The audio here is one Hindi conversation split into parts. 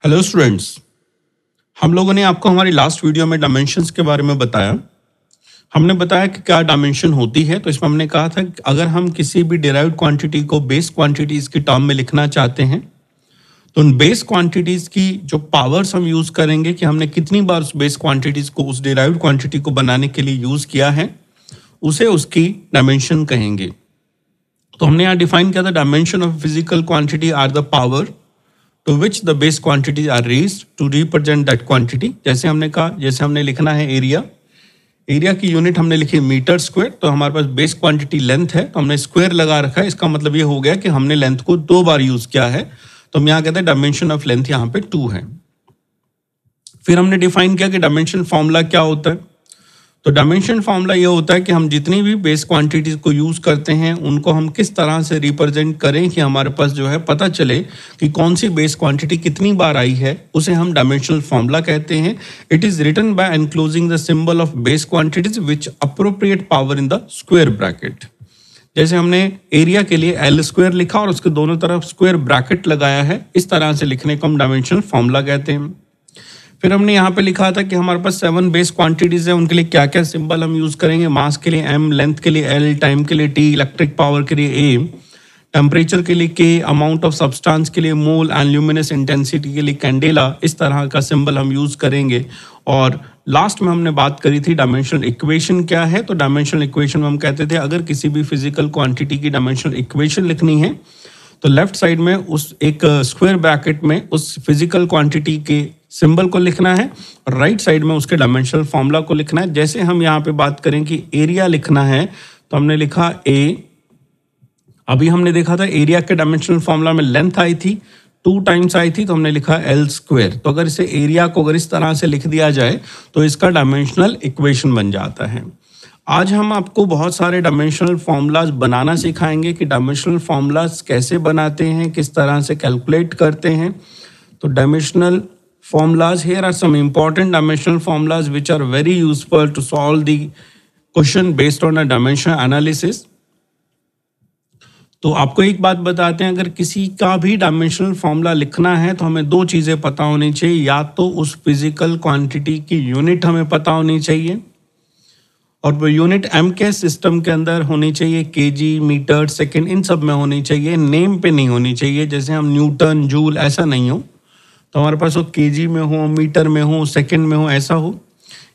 Hello students. हम लोगों ने आपको हमारी लास्ट वीडियो में डायमेंशंस के बारे में बताया। हमने बताया कि क्या डायमेंशन होती है। तो इसमें हमने कहा था कि अगर हम किसी भी डिराइव्ड क्वांटिटी को बेस क्वांटिटीज की टर्म में लिखना चाहते हैं तो उन बेस क्वांटिटीज की जो पावर्स हम यूज करेंगे कि हमने कितनी बार उस बेस क्वांटिटीज को उस डिराइव्ड क्वांटिटी को बनाने के लिए यूज किया है, उसे उसकी डायमेंशन कहेंगे। तो हमने यहाँ डिफाइन किया था dimension of physical quantity are the power to which the base quantities are raised to represent that quantity। जैसे हमने कहा, जैसे हमने लिखना है एरिया की यूनिट हमने लिखी मीटर स्क्वायर, तो हमारे पास बेस क्वांटिटी लेंथ है तो हमने स्क्वायर लगा रखा है। इसका मतलब ये हो गया कि हमने लेंथ को 2 बार यूज किया है, तो हम यहाँ कहते हैं डायमेंशन ऑफ लेंथ यहाँ पे 2 है। फिर हमने डिफाइन किया कि डायमेंशन फॉर्मूला क्या होता है। तो डायमेंशन फॉर्मूला ये होता है कि हम जितनी भी बेस क्वांटिटीज को यूज करते हैं उनको हम किस तरह से रिप्रेजेंट करें कि हमारे पास जो है पता चले कि कौन सी बेस क्वांटिटी कितनी बार आई है, उसे हम डायमेंशनल फॉर्मूला कहते हैं। It is written by enclosing the symbol of base quantities which appropriate power in the square bracket. जैसे हमने एरिया के लिए एल स्क्वायर लिखा और उसके दोनों तरफ स्क्वायर ब्रैकेट लगाया है, इस तरह से लिखने को हम डायमेंशनल फॉर्मूला कहते हैं। फिर हमने यहाँ पे लिखा था कि हमारे पास 7 बेस क्वांटिटीज है, उनके लिए क्या क्या सिंबल हम यूज करेंगे। मास के लिए एम, लेंथ के लिए एल, टाइम के लिए टी, इलेक्ट्रिक पावर के लिए ए, टेम्परेचर के लिए के, अमाउंट ऑफ सब्सटेंस के लिए मोल एंड ल्यूमिनस इंटेंसिटी के लिए कैंडेला। इस तरह का सिंबल हम यूज करेंगे। और लास्ट में हमने बात करी थी डायमेंशनल इक्वेशन क्या है। तो डायमेंशनल इक्वेशन में हम कहते थे अगर किसी भी फिजिकल क्वांटिटी की डायमेंशनल इक्वेशन लिखनी है तो लेफ्ट साइड में उस एक स्क्वायर ब्रैकेट में उस फिजिकल क्वांटिटी के सिंबल को लिखना है और राइट साइड में उसके डायमेंशनल फॉर्मूला को लिखना है। जैसे हम यहाँ पे बात करें कि एरिया लिखना है तो हमने लिखा ए। अभी हमने देखा था एरिया के डायमेंशनल फॉर्मूला में लेंथ आई थी 2 टाइम्स आई थी, तो हमने लिखा एल स्क्वायर। तो अगर इसे एरिया को अगर इस तरह से लिख दिया जाए तो इसका डायमेंशनल इक्वेशन बन जाता है। आज हम आपको बहुत सारे डायमेंशनल फॉर्मूलाज बनाना सिखाएंगे कि डायमेंशनल फॉर्मूलाज कैसे बनाते हैं, किस तरह से कैलकुलेट करते हैं। तो dimensional formulas, here are some important dimensional formulas which are very useful to solve the question based on a dimensional analysis। तो आपको एक बात बताते हैं, अगर किसी का भी डायमेंशनल फॉर्मूला लिखना है तो हमें 2 चीज़ें पता होनी चाहिए। या तो उस फिजिकल क्वांटिटी की यूनिट हमें पता होनी चाहिए और वो यूनिट एम के सिस्टम के अंदर होनी चाहिए, केजी, मीटर, सेकेंड, इन सब में होनी चाहिए, नेम पे नहीं होनी चाहिए। जैसे हम न्यूटन, जूल, ऐसा नहीं हो तो हमारे पास वो केजी में हो, मीटर में हो, सेकंड में हो, ऐसा हो।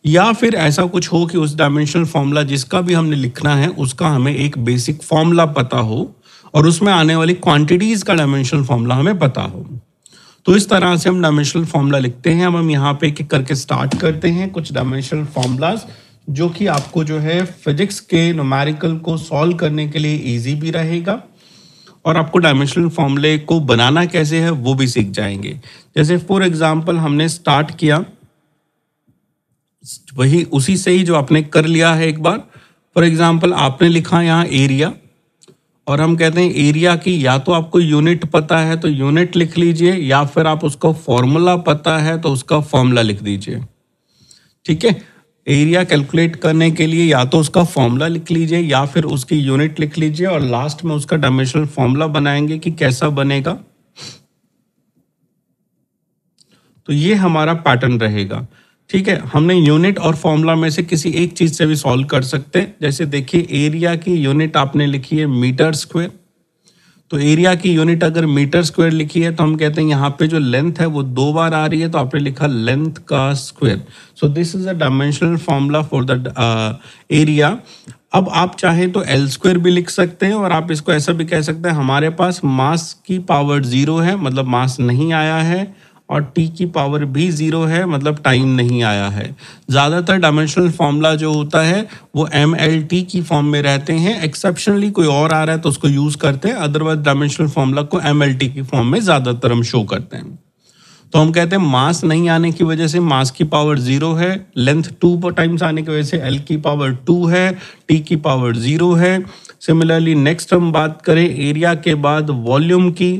या फिर ऐसा कुछ हो कि उस डायमेंशनल फॉर्मूला जिसका भी हमने लिखना है उसका हमें एक बेसिक फॉर्मूला पता हो और उसमें आने वाली क्वांटिटीज का डायमेंशनल फॉर्मूला हमें पता हो। तो इस तरह से हम डायमेंशनल फॉर्मूला लिखते हैं। अब हम यहाँ पे एक करके स्टार्ट करते हैं कुछ डायमेंशनल फॉर्मूलाज जो कि आपको जो है फिजिक्स के न्यूमेरिकल को सॉल्व करने के लिए ईजी भी रहेगा और आपको डायमेंशनल फॉर्मूले को बनाना कैसे है वो भी सीख जाएंगे। जैसे फॉर एग्जांपल हमने स्टार्ट किया वही उसी से ही जो आपने कर लिया है एक बार। फॉर एग्जांपल आपने लिखा यहाँ एरिया और हम कहते हैं एरिया की या तो आपको यूनिट पता है तो यूनिट लिख लीजिए या फिर आप उसका फॉर्मूला पता है तो उसका फॉर्मूला लिख दीजिए। ठीक है, एरिया कैलकुलेट करने के लिए या तो उसका फॉर्मूला लिख लीजिए या फिर उसकी यूनिट लिख लीजिए और लास्ट में उसका डायमेंशनल फॉर्मूला बनाएंगे कि कैसा बनेगा। तो ये हमारा पैटर्न रहेगा। ठीक है, हमने यूनिट और फॉर्मूला में से किसी एक चीज से भी सॉल्व कर सकते हैं। जैसे देखिए एरिया की यूनिट आपने लिखी है मीटर स्क्वायर, तो एरिया की यूनिट अगर मीटर स्क्वायर लिखी है तो हम कहते हैं यहाँ पे जो लेंथ है वो 2 बार आ रही है तो आपने लिखा लेंथ का square. So this is a dimensional formula for the area. अब आप चाहें तो एल स्क्वायर भी लिख सकते हैं और आप इसको ऐसा भी कह सकते हैं हमारे पास मास की पावर 0 है, मतलब मास नहीं आया है, और टी की पावर भी 0 है, मतलब टाइम नहीं आया है। ज़्यादातर डायमेंशनल फॉर्मूला जो होता है वो MLT की फॉर्म में रहते हैं। एक्सेप्शनली कोई और आ रहा है तो उसको यूज़ करते हैं, अदरवाइज डायमेंशनल फॉर्मूला को MLT की फॉर्म में ज़्यादातर हम शो करते हैं। तो हम कहते हैं मास नहीं आने की वजह से मास की पावर 0 है, लेंथ 2 टाइम्स आने की वजह से L की पावर 2 है, T की पावर 0 है। सिमिलरली नेक्स्ट हम बात करें एरिया के बाद वॉल्यूम की,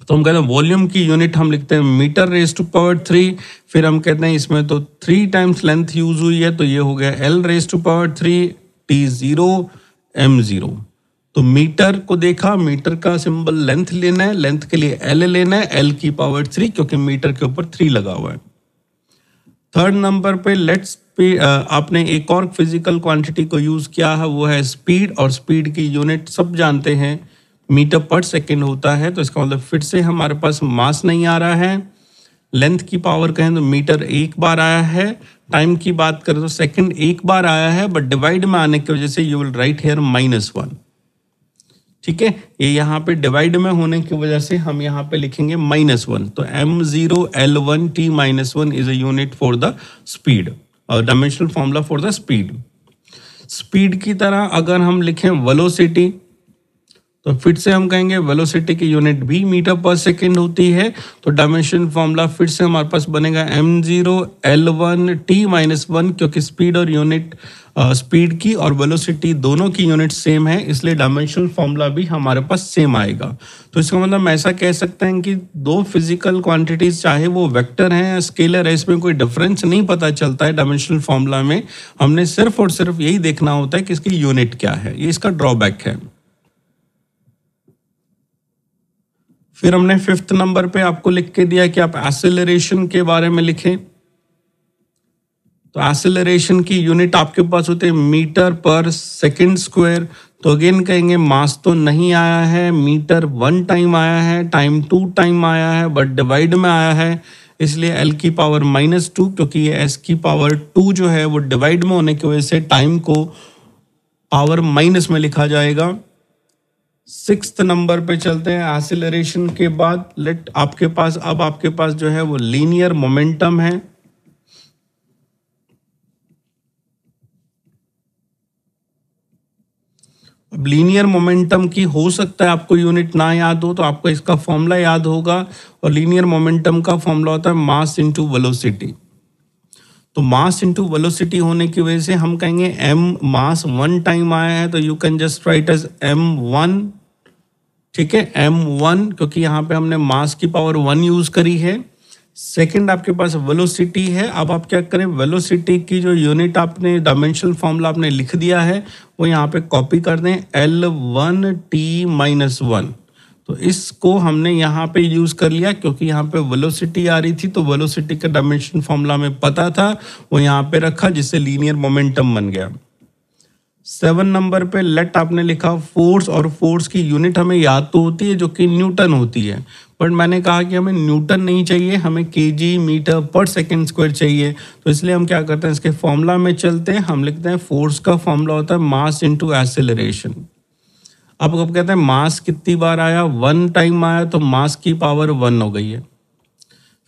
तो हम कहते हैं वॉल्यूम की यूनिट हम लिखते हैं मीटर रेज टू पावर 3। फिर हम कहते हैं इसमें तो 3 टाइम्स लेंथ यूज हुई है तो ये हो गया L raise to power 3 T0 M0। तो मीटर को देखा, मीटर का सिंबल लेंथ लेना है, लेंथ के लिए एल लेना है, एल की पावर 3 क्योंकि मीटर के ऊपर 3 लगा हुआ है। थर्ड नंबर पे लेट्स आपने एक और फिजिकल क्वांटिटी को यूज किया है, वो है स्पीड, और स्पीड की यूनिट सब जानते हैं मीटर पर सेकेंड होता है। तो इसका मतलब फिर से हमारे पास मास नहीं आ रहा है। लेंथ की पावर कहें तो मीटर एक बार आया है। टाइम की बात करें तो सेकंड एक बार आया है, बट डिवाइड में आने की वजह से यू विल राइट हियर -1। ठीक है, ये यहाँ पे डिवाइड में होने की वजह से हम यहाँ पे लिखेंगे -1। तो m0l1t-1 is a unit for the speed, और dimensional formula for the speed. Speed की तरह अगर हम लिखें वेलोसिटी, तो फिर से हम कहेंगे वेलोसिटी की यूनिट भी मीटर पर सेकेंड होती है। तो डायमेंशन फॉर्मूला फिर से हमारे पास बनेगा m0l1t-1, क्योंकि स्पीड और यूनिट स्पीड की और वेलोसिटी दोनों की यूनिट सेम है, इसलिए डायमेंशनल फॉर्मूला भी हमारे पास सेम आएगा। तो इसका मतलब हम ऐसा कह सकते हैं कि दो फिजिकल क्वांटिटीज चाहे वो वेक्टर हैं या स्केलर है, इसमें कोई डिफरेंस नहीं पता चलता है डायमेंशनल फॉर्मूला में। हमने सिर्फ और सिर्फ यही देखना होता है कि इसकी यूनिट क्या है, ये इसका ड्रॉबैक है। फिर हमने फिफ्थ नंबर पे आपको लिख के दिया कि आप एक्सेलरेशन के बारे में लिखें। तो एक्सेलरेशन की यूनिट आपके पास होते हैं मीटर पर सेकंड स्क्वायर। तो अगेन कहेंगे मास तो नहीं आया है, मीटर 1 टाइम आया है, टाइम 2 टाइम आया है, बट डिवाइड में आया है, इसलिए एल की पावर -2, क्योंकि ये एस की पावर 2 जो है वो डिवाइड में होने की वजह से टाइम को पावर माइनस में लिखा जाएगा। सिक्स्थ नंबर पे चलते हैं। एक्सेलरेशन के बाद आपके पास जो है वो लीनियर मोमेंटम है। अब लीनियर मोमेंटम की हो सकता है आपको यूनिट ना याद हो, तो आपको इसका फॉर्मूला याद होगा, और लीनियर मोमेंटम का फॉर्मूला होता है मास इनटू वेलोसिटी। तो मास इनटू वेलोसिटी होने की वजह से हम कहेंगे m मास 1 टाइम आया है, तो you can just write as m1। ठीक है, m1, क्योंकि यहाँ पे हमने मास की पावर 1 यूज करी है। सेकंड आपके पास वेलोसिटी है। अब आप क्या करें, वेलोसिटी की जो यूनिट आपने डायमेंशनल फॉर्मूला आपने लिख दिया है वो यहाँ पे कॉपी कर दें, l1t-1। तो इसको हमने यहाँ पे यूज कर लिया, क्योंकि यहाँ पे वेलोसिटी आ रही थी, तो वेलोसिटी का डायमेंशन फॉर्मूला में पता था, वो यहाँ पे रखा, जिससे लीनियर मोमेंटम बन गया। 7 नंबर पे लेट आपने लिखा फोर्स, और फोर्स की यूनिट हमें याद तो होती है जो कि न्यूटन होती है, बट मैंने कहा कि हमें न्यूटन नहीं चाहिए, हमें केजी मीटर पर सेकंड स्क्वायर चाहिए। तो इसलिए हम क्या करते हैं, इसके फॉर्मूला में चलते हैं। हम लिखते हैं फोर्स का फॉर्मूला होता है मास इनटू एक्सेलरेशन। अब कहते हैं मास कितनी बार आया, 1 टाइम आया, तो मास की पावर 1 हो गई है।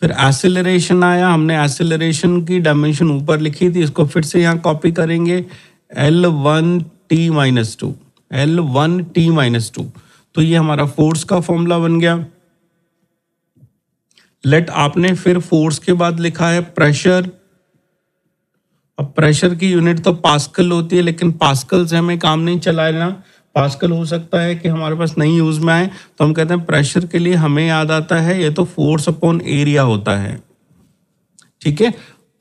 फिर एक्सेलरेशन आया, हमने एक्सेलरेशन की डायमेंशन ऊपर लिखी थी, इसको फिर से यहाँ कॉपी करेंगे, l1t-2, l1t-2। तो ये हमारा फोर्स का फॉर्मूला बन गया। लेट आपने फिर फोर्स के बाद लिखा है प्रेशर। अब प्रेशर की यूनिट तो पास्कल होती है, लेकिन पास्कल से हमें काम नहीं चलाना। पास्कल हो सकता है कि हमारे पास नहीं यूज में आए, तो हम कहते हैं प्रेशर के लिए हमें याद आता है ये तो फोर्स अपॉन एरिया होता है। ठीक है,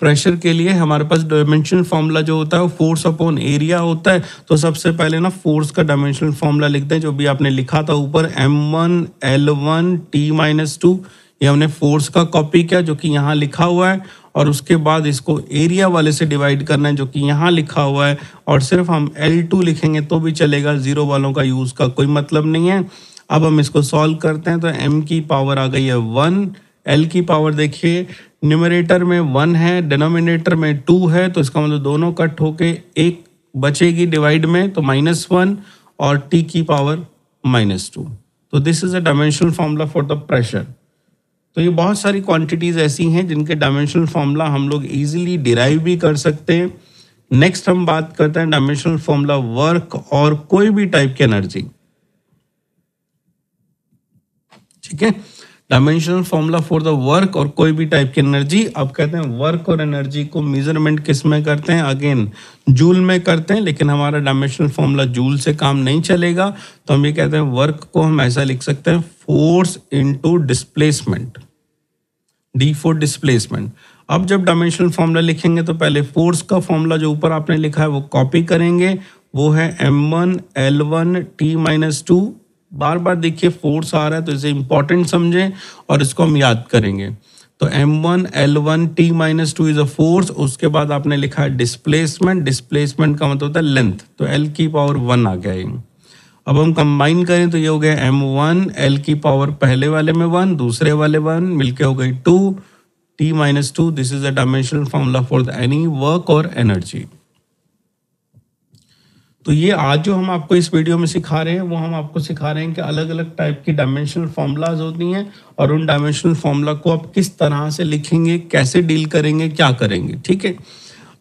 प्रेशर के लिए हमारे पास डायमेंशनल फॉर्मूला जो होता है वो फोर्स अपॉन एरिया होता है। तो सबसे पहले ना फोर्स का डायमेंशनल फॉर्मूला लिखते हैं, जो भी आपने लिखा था ऊपर, m1l1t-2। ये हमने फोर्स का कॉपी किया जो कि यहाँ लिखा हुआ है, और उसके बाद इसको एरिया वाले से डिवाइड करना है जो कि यहाँ लिखा हुआ है, और सिर्फ हम L2 लिखेंगे तो भी चलेगा, जीरो वालों का यूज का कोई मतलब नहीं है। अब हम इसको सॉल्व करते हैं, तो m की पावर आ गई है 1, L की पावर देखिए न्यूमरेटर में 1 है, डिनोमिनेटर में 2 है, तो इसका मतलब दोनों कट होके एक बचेगी डिवाइड में, तो -1, और t की पावर -2। तो this is a dimensional formula for the pressure. तो ये बहुत सारी क्वांटिटीज ऐसी हैं जिनके डायमेंशनल फॉर्मूला हम लोग इजीली डिराइव भी कर सकते हैं। नेक्स्ट हम बात करते हैं डायमेंशनल फॉर्मूला वर्क और कोई भी टाइप की एनर्जी। ठीक है, dimensional formula for the work और कोई भी टाइप की एनर्जी। अब कहते हैं वर्क और एनर्जी को मेजरमेंट किस में करते हैं, अगेन जूल में करते हैं, लेकिन हमारा डायमेंशनल फॉर्मूला जूल से काम नहीं चलेगा। तो हम ये कहते हैं वर्क को हम ऐसा लिख सकते हैं, force into displacement, D for displacement. अब जब डायमेंशनल फॉर्मूला लिखेंगे तो पहले फोर्स का फॉर्मूला जो ऊपर आपने लिखा है वो कॉपी करेंगे, वो है m1l1t-2। बार बार देखिए फोर्स आ रहा है तो इसे इंपॉर्टेंट समझें और इसको हम याद करेंगे। तो m1l1t-2 इज अ फोर्स। उसके बाद आपने लिखा है डिस्प्लेसमेंट, डिस्प्लेसमेंट का मतलब होता है लेंथ, तो l की पावर 1 आ गया ये। अब हम कंबाइन करें तो ये हो गया m1 l की पावर पहले वाले में 1, दूसरे वाले 1 मिलके हो गई 2 t-2। This is the dimensional formula for any work और एनर्जी। तो ये आज जो हम आपको इस वीडियो में सिखा रहे हैं वो हम आपको सिखा रहे हैं कि अलग अलग टाइप की डायमेंशनल फॉर्मूलाज होती हैं और उन डायमेंशनल फॉर्मूला को आप किस तरह से लिखेंगे, कैसे डील करेंगे, क्या करेंगे। ठीक है,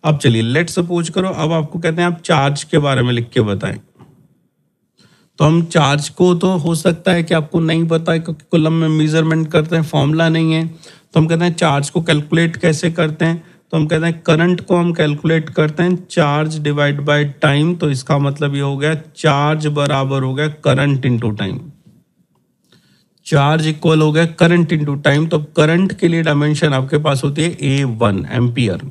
अब चलिए लेट सपोज करो अब आपको कहते हैं आप चार्ज के बारे में लिख के बताएं। तो हम चार्ज को तो हो सकता है कि आपको नहीं पता है क्योंकि कूलम में मेजरमेंट करते हैं, फॉर्मूला नहीं है। तो हम कहते हैं चार्ज को कैलकुलेट कैसे करते हैं, तो हम कहते हैं करंट को हम कैलकुलेट करते हैं चार्ज डिवाइड बाय टाइम। तो इसका मतलब ये हो गया चार्ज बराबर हो गया current into time. Charge equal हो गया करंट इनटू टाइम। तो करंट के लिए डायमेंशन आपके पास होती है A1 एम्पियर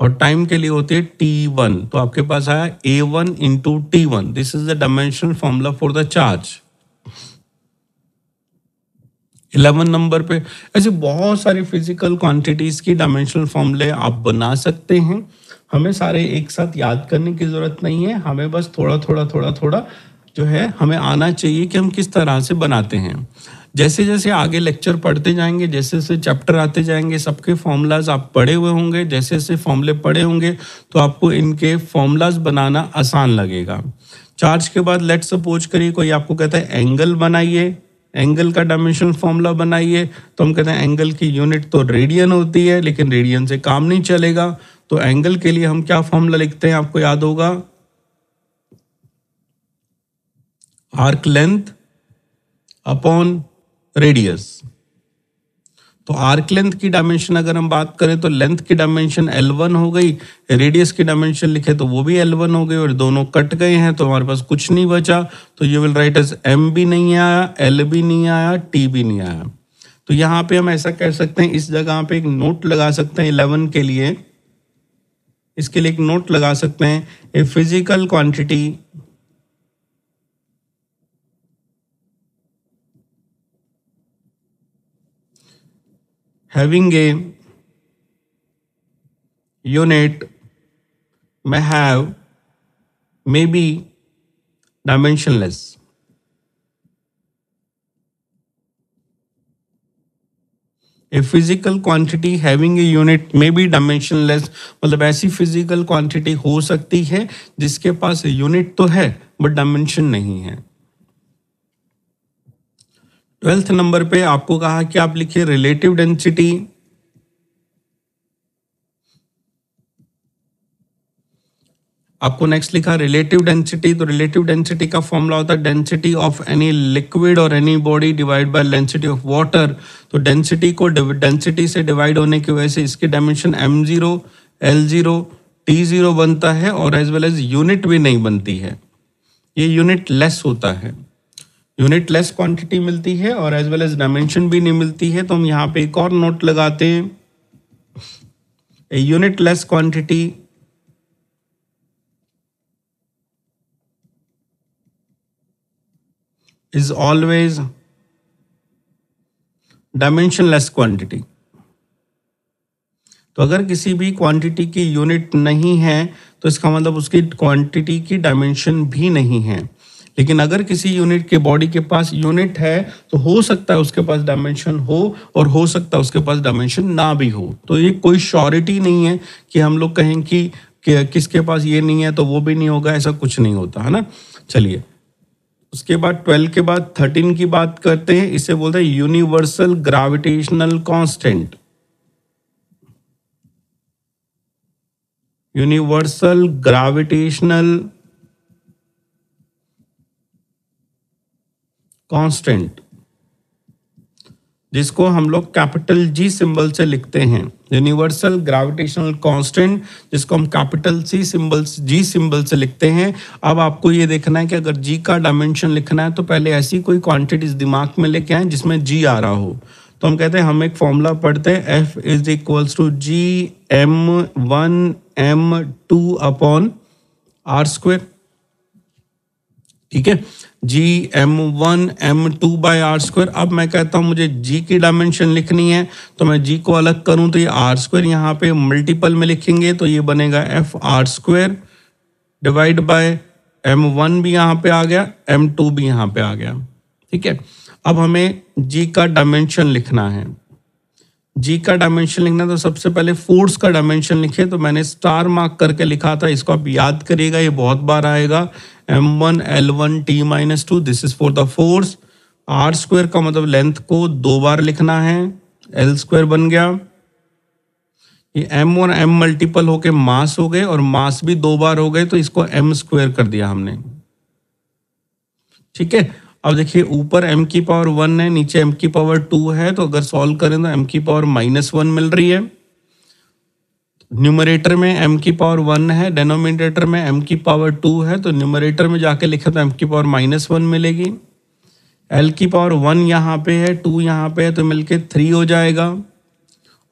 और टाइम के लिए होती है T1। तो आपके पास आया A1 into T1। This is the dimensional formula for the charge. 11 number पे ऐसे बहुत सारी फिजिकल क्वांटिटीज की डायमेंशनल फॉर्मूले आप बना सकते हैं। हमें सारे एक साथ याद करने की जरूरत नहीं है, हमें बस थोड़ा थोड़ा जो है हमें आना चाहिए कि हम किस तरह से बनाते हैं। जैसे जैसे आगे लेक्चर पढ़ते जाएंगे, जैसे जैसे चैप्टर आते जाएंगे, सबके फॉर्मूलाज आप पढ़े हुए होंगे। जैसे जैसे फॉर्मूले पढ़े होंगे तो आपको इनके फॉर्मूलाज बनाना आसान लगेगा। चार्ज के बाद लेट सपोज करिए कोई आपको कहता है एंगल बनाइए, एंगल का डायमेंशनल फॉर्मूला बनाइए। तो हम कहते हैं एंगल की यूनिट तो रेडियन होती है, लेकिन रेडियन से काम नहीं चलेगा। तो एंगल के लिए हम क्या फॉर्मूला लिखते हैं, आपको याद होगा, आर्क लेंथ अपॉन रेडियस। तो आर्क लेंथ की डायमेंशन अगर हम बात करें तो लेंथ की डायमेंशन L1 हो गई, रेडियस की डायमेंशन लिखे तो वो भी L1 हो गई और दोनों कट गए हैं तो हमारे पास कुछ नहीं बचा। तो you will write as M भी नहीं आया, L भी नहीं आया, T भी नहीं आया। तो यहाँ पे हम ऐसा कह सकते हैं, इस जगह पे एक नोट लगा सकते हैं 11 के लिए, इसके लिए एक नोट लगा सकते हैं, a physical quantity having a unit may have may be dimensionless। A physical quantity having a unit may be dimensionless, मतलब ऐसी फिजिकल क्वांटिटी हो सकती है जिसके पास यूनिट तो है बट डायमेंशन नहीं है। 12th नंबर पे आपको कहा कि आप लिखिए रिलेटिव डेंसिटी। आपको नेक्स्ट लिखा रिलेटिव डेंसिटी। तो रिलेटिव डेंसिटी का फॉर्मूला होता है डेंसिटी ऑफ एनी लिक्विड और any body divide by density of water. तो डेंसिटी को डेंसिटी से डिवाइड होने की वजह से इसकी डायमेंशन m0 l0 t0 बनता है और एज वेल एज यूनिट भी नहीं बनती है, ये यूनिट लेस होता है, यूनिट लेस क्वांटिटी मिलती है और एज वेल एज डायमेंशन भी नहीं मिलती है। तो हम यहाँ पे एक और नोट लगाते हैं, a unit less quantity is always dimensionless quantity. तो अगर किसी भी क्वांटिटी की यूनिट नहीं है तो इसका मतलब उसकी क्वांटिटी की डायमेंशन भी नहीं है। लेकिन अगर किसी यूनिट के बॉडी के पास यूनिट है तो हो सकता है उसके पास डायमेंशन हो और हो सकता है उसके पास डायमेंशन ना भी हो। तो ये कोई श्योरिटी नहीं है कि हम लोग कहें कि किसके पास ये नहीं है तो वो भी नहीं होगा, ऐसा कुछ नहीं होता है ना। चलिए उसके बाद 12 के बाद 13 की बात करते हैं, इसे बोलते हैं universal gravitational constant. Universal gravitational constant, जिसको हम लोग कैपिटल G सिंबल से लिखते हैं। यूनिवर्सल ग्रेविटेशनल कांस्टेंट जिसको हम कैपिटल G सिंबल से लिखते हैं। अब आपको ये देखना है कि अगर G का डायमेंशन लिखना है तो पहले ऐसी कोई क्वांटिटीज दिमाग में लेके आए जिसमें G आ रहा हो। तो हम कहते हैं, हम एक फॉर्मूला पढ़ते हैं, F is equals to G m1 m2 upon r square. ठीक है, जी m1 m2 bye are square. अब मैं कहता हूं मुझे जी की डायमेंशन लिखनी है, तो मैं जी को अलग करूं तो ये आर स्क्वायर यहाँ पे मल्टीपल में लिखेंगे तो ये बनेगा F R square divide by m1 भी यहाँ पे आ गया, m2 भी यहाँ पे आ गया। ठीक है, अब हमें जी का डायमेंशन लिखना है। जी का डायमेंशन लिखना तो सबसे पहले फोर्स का डायमेंशन लिखे, तो मैंने स्टार मार्क करके लिखा था, इसको आप याद करिएगा, ये बहुत बार आएगा। m1 l1 t-2, this is for the force. R square का मतलब लेंथ को 2 बार लिखना है, एल स्क्वायर बन गया। ये m और m मल्टीपल होके मास हो गए और मास भी 2 बार हो गए, तो इसको m स्क्वायर कर दिया हमने। ठीक है, अब देखिए ऊपर m की पावर 1 है, नीचे m की पावर 2 है, तो अगर सॉल्व करें तो m की पावर -1 मिल रही है। न्यूमरेटर में m की पावर 1 है, डेनोमिनेटर में m की पावर 2 है, तो न्यूमरेटर में जाके लिखे तो m की पावर -1 मिलेगी। l की पावर 1 यहाँ पे है, 2 यहाँ पे है, तो मिलके 3 हो जाएगा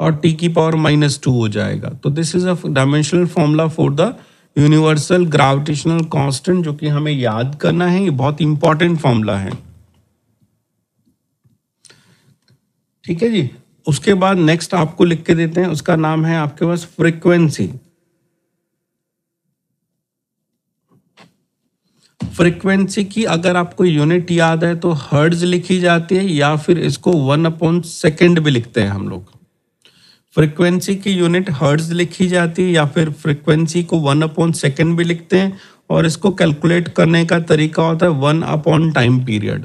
और t की पावर -2 हो जाएगा। तो this is a dimensional formula for the universal gravitational constant, जो कि हमें याद करना है, ये बहुत इंपॉर्टेंट फॉर्मूला है। ठीक है जी, उसके बाद नेक्स्ट आपको लिख के देते हैं, उसका नाम है आपके पास फ्रीक्वेंसी। फ्रीक्वेंसी की अगर आपको यूनिट याद है तो हर्ट्ज लिखी जाती है, या फिर इसको 1/सेकंड भी लिखते हैं हम लोग। फ्रीक्वेंसी की यूनिट हर्ट्ज लिखी जाती है, या फिर फ्रीक्वेंसी को 1/सेकंड भी लिखते हैं, और इसको कैलकुलेट करने का तरीका होता है 1/टाइम पीरियड।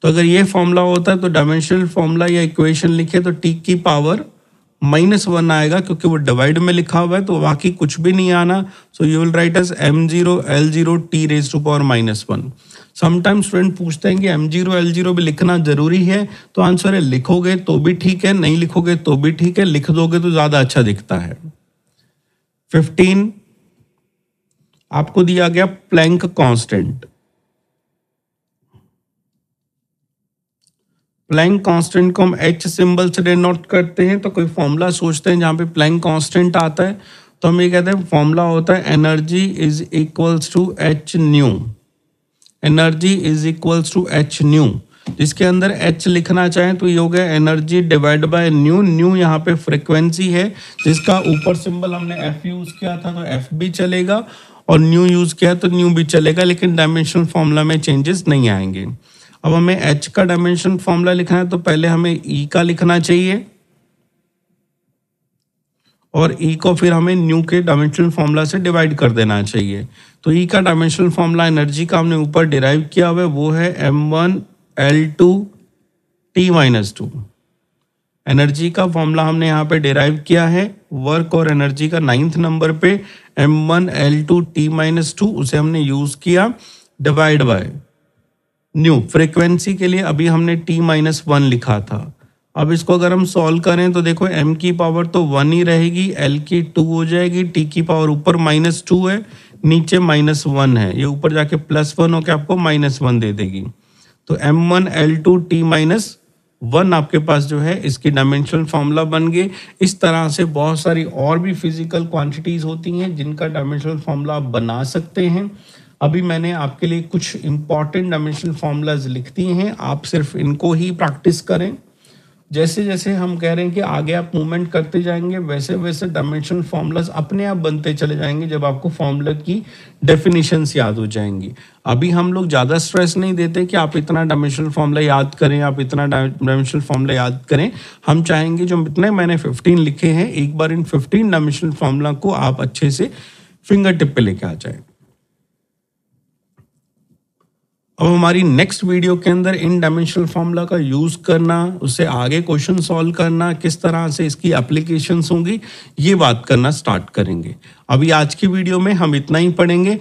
तो अगर ये फॉर्मूला होता है तो डायमेंशनल फॉर्मूला या इक्वेशन लिखे तो टी की पावर -1 आएगा, क्योंकि वो डिवाइड में लिखा हुआ है, तो बाकी कुछ भी नहीं आना। So you will write as m0 l0 t⁻⁻1। Sometime student पूछते हैं कि m0 l0 भी लिखना जरूरी है, तो आंसर है लिखोगे तो भी ठीक है, नहीं लिखोगे तो भी ठीक है, लिख दोगे तो ज्यादा अच्छा दिखता है। 15 आपको दिया गया प्लैंक कांस्टेंट। प्लैंक कांस्टेंट को हम h सिंबल से डिनोट करते हैं, तो कोई फॉर्मूला सोचते हैं जहां पे प्लैंक कांस्टेंट आता है, तो हम ये कहते हैं फॉर्मूला होता है energy is equals to h nu. Energy is equals to h nu, जिसके अंदर h लिखना चाहें तो ये हो गया energy divide by nu. Nu यहाँ पे फ्रीक्वेंसी है, जिसका ऊपर सिंबल हमने f यूज किया था, तो f भी चलेगा, और न्यू यूज किया तो न्यू भी चलेगा, लेकिन डायमेंशनल फॉर्मूला में चेंजेस नहीं आएंगे। अब हमें h का डायमेंशन फॉर्मूला लिखना है, तो पहले हमें e का लिखना चाहिए, और e को फिर हमें न्यू के डायमेंशनल फॉर्मूला से डिवाइड कर देना चाहिए। तो e का डायमेंशनल फॉर्मूला एनर्जी का हमने ऊपर डिराइव किया हुआ है, वो है m1 l2 t-2। एनर्जी का फॉर्मूला हमने यहाँ पे डिराइव किया है, वर्क और एनर्जी का 9th नंबर पे m1 l2 t-2, उसे हमने यूज किया डिवाइड बाय न्यू। फ्रीक्वेंसी के लिए अभी हमने t-1 लिखा था। अब इसको अगर हम सॉल्व करें तो देखो m की पावर तो 1 ही रहेगी, l की 2 हो जाएगी, t की पावर ऊपर -2 है, नीचे -1 है, ये ऊपर जाके +1 होकर आपको -1 दे देगी। तो m1 l2 t-1 आपके पास जो है इसकी डायमेंशनल फॉर्मूला बन गए। इस तरह से बहुत सारी और भी फिजिकल क्वांटिटीज होती हैं जिनका डायमेंशनल फॉर्मूला आप बना सकते हैं। अभी मैंने आपके लिए कुछ इंपॉर्टेंट डायमेंशनल फॉर्मूलाज लिख दिए हैं, आप सिर्फ इनको ही प्रैक्टिस करें। जैसे जैसे हम कह रहे हैं कि आगे आप मूवमेंट करते जाएंगे, वैसे वैसे डायमेंशनल फॉर्मूलाज अपने आप बनते चले जाएंगे, जब आपको फॉर्मूला की डेफिनेशंस याद हो जाएंगी। अभी हम लोग ज़्यादा स्ट्रेस नहीं देते कि आप इतना डायमेंशनल फॉर्मूला याद करें, आप इतना डायमेंशनल फॉर्मूला याद करें। हम चाहेंगे जो इतने मैंने 15 लिखे हैं, एक बार इन 15 डायमेंशनल फॉर्मूला को आप अच्छे से फिंगर टिप पे लेके आ जाए। अब हमारी नेक्स्ट वीडियो के अंदर इन डायमेंशनल फॉर्मूला का यूज करना, उससे आगे क्वेश्चन सॉल्व करना, किस तरह से इसकी एप्लीकेशंस होंगी, ये बात करना स्टार्ट करेंगे। अभी आज की वीडियो में हम इतना ही पढ़ेंगे।